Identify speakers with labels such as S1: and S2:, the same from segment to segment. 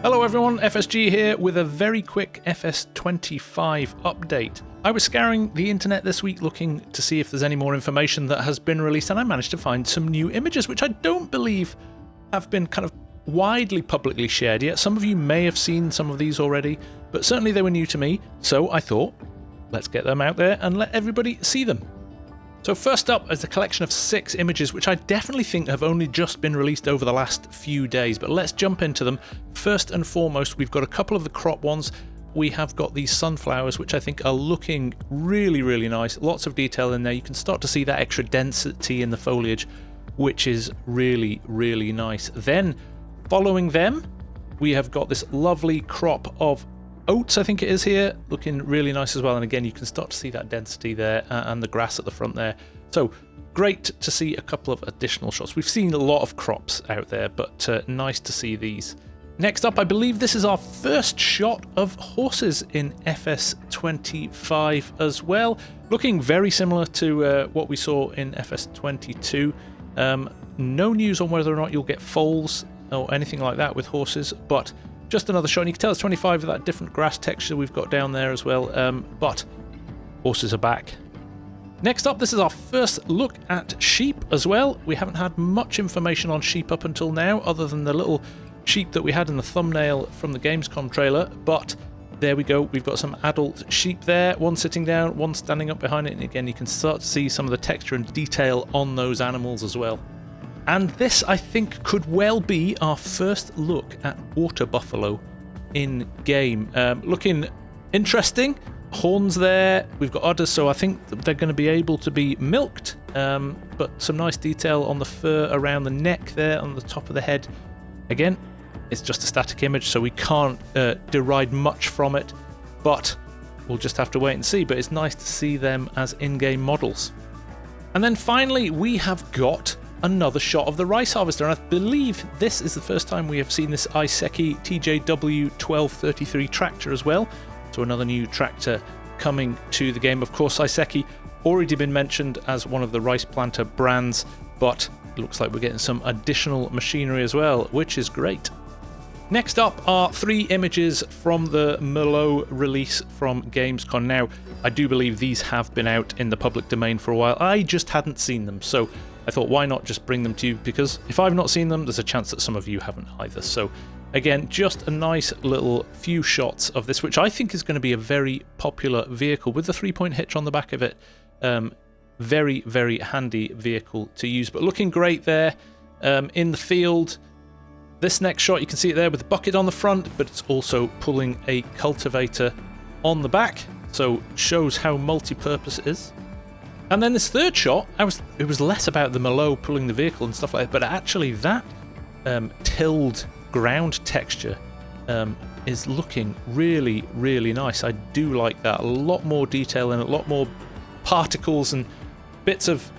S1: Hello everyone, FSG here with a very quick FS25 update. I was scouring the internet this week looking to see if there's any more information that has been released, and I managed to find some new images which I don't believe have been kind of widely publicly shared yet. Some of you may have seen some of these already, but certainly they were new to me, so I thought, let's get them out there and let everybody see them. So first up is a collection of 6 images which I definitely think have only just been released over the last few days, but let's jump into them. First and foremost, we've got a couple of the crop ones. We have got these sunflowers which I think are looking really nice. Lots of detail in there. You can start to see that extra density in the foliage, which is really nice. Then following them, we have got this lovely crop of oats, I think it is here, looking really nice as well. And again, you can start to see that density there and the grass at the front there. So great to see a couple of additional shots. We've seen a lot of crops out there, but nice to see these. Next up, I believe this is our first shot of horses in FS25 as well. Looking very similar to what we saw in FS22. No news on whether or not you'll get foals or anything like that with horses, but just another shot. And you can tell it's 25 with that different grass texture we've got down there as well, but horses are back. Next up, this is our first look at sheep as well. We haven't had much information on sheep up until now, other than the little sheep that we had in the thumbnail from the GamesCom trailer, but there we go. We've got some adult sheep there, one sitting down, one standing up behind it, and again you can start to see some of the texture and detail on those animals as well. And this, I think, could well be our first look at water buffalo in game. Looking interesting. Horns there. We've got udders, so I think they're going to be able to be milked. But some nice detail on the fur around the neck there, on the top of the head. Again, it's just a static image, so we can't deride much from it. But we'll just have to wait and see. But it's nice to see them as in-game models. And then finally, we have got another shot of the rice harvester, and I believe this is the first time we have seen this Iseki TJW 1233 tractor as well. So another new tractor coming to the game. Of course, Iseki already been mentioned as one of the rice planter brands, but it looks like we're getting some additional machinery as well, which is great. Next up are 3 images from the Merlot release from GamesCom. Now, I do believe these have been out in the public domain for a while. I just hadn't seen them, so I thought, why not just bring them to you? Because if I've not seen them, there's a chance that some of you haven't either. So again, just a nice little few shots of this, which I think is going to be a very popular vehicle with the 3-point hitch on the back of it. Very handy vehicle to use, but looking great there in the field. This next shot, you can see it there with the bucket on the front, but it's also pulling a cultivator on the back, so shows how multi-purpose it is. And then this third shot, it was less about the Merlot pulling the vehicle and stuff like that, but actually that tilled ground texture is looking really nice. I do like that. A lot more detail and a lot more particles and bits of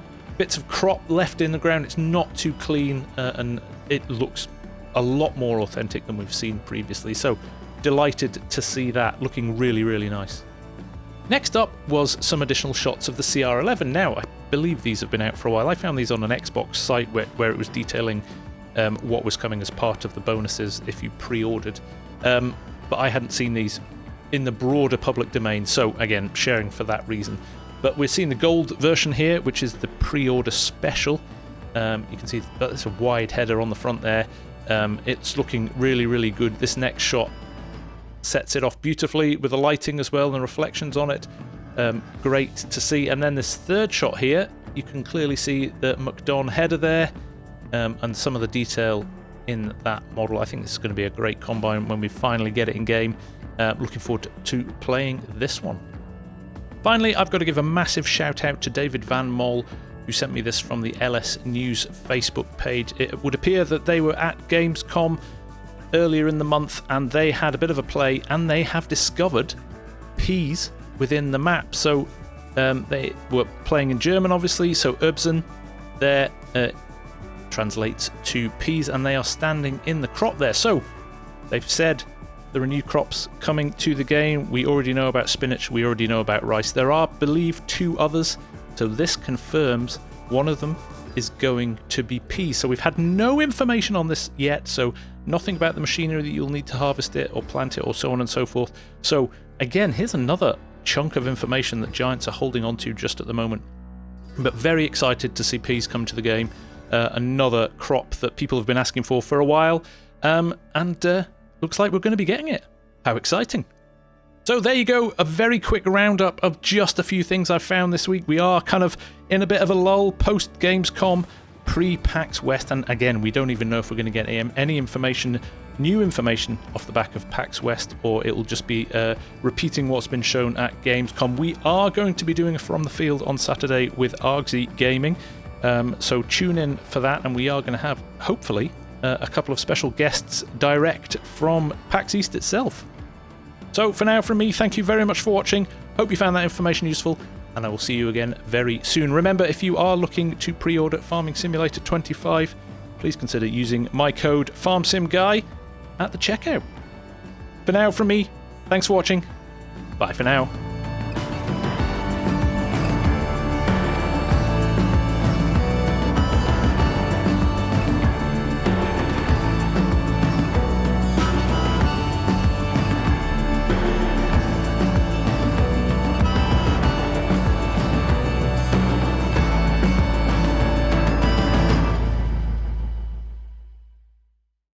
S1: crop left in the ground. It's not too clean, and it looks a lot more authentic than we've seen previously. So delighted to see that, looking really nice. Next up was some additional shots of the CR11. Now, I believe these have been out for a while. I found these on an Xbox site where it was detailing what was coming as part of the bonuses if you pre-ordered. But I hadn't seen these in the broader public domain, so again, sharing for that reason. But we're seeing the gold version here, which is the pre-order special. You can see that's a wide header on the front there. It's looking really good. This next shot sets it off beautifully with the lighting as well and the reflections on it. Great to see. And then this third shot here, you can clearly see the McDon header there, and some of the detail in that model. I think this is going to be a great combine when we finally get it in game. Looking forward to playing this one. Finally, I've got to give a massive shout out to David Van Mol, who sent me this from the LS News Facebook page. It would appear that they were at Gamescom earlier in the month, and they had a bit of a play, and they have discovered peas within the map. So they were playing in German, obviously, so Erbsen there translates to peas, and they are standing in the crop there. So they've said there are new crops coming to the game. We already know about spinach, we already know about rice. There are, I believe, 2 others, so this confirms one of them is going to be peas. So we've had no information on this yet, so nothing about the machinery that you'll need to harvest it or plant it or so on and so forth. So again, here's another chunk of information that Giants are holding on to just at the moment. But very excited to see peas come to the game. Another crop that people have been asking for a while, and looks like we're going to be getting it. How exciting. So there you go, a very quick roundup of just a few things I've found this week. We are kind of in a bit of a lull post-Gamescom, pre-PAX West, and again, we don't even know if we're going to get any information, new information off the back of PAX West, or it will just be repeating what's been shown at Gamescom. We are going to be doing a From the Field on Saturday with Argsy Gaming, so tune in for that, and we are going to have, hopefully, a couple of special guests direct from PAX East itself. So for now from me, thank you very much for watching. Hope you found that information useful, and I will see you again very soon. Remember, if you are looking to pre-order Farming Simulator 25, please consider using my code FARMSIMGUY at the checkout. For now from me, thanks for watching. Bye for now.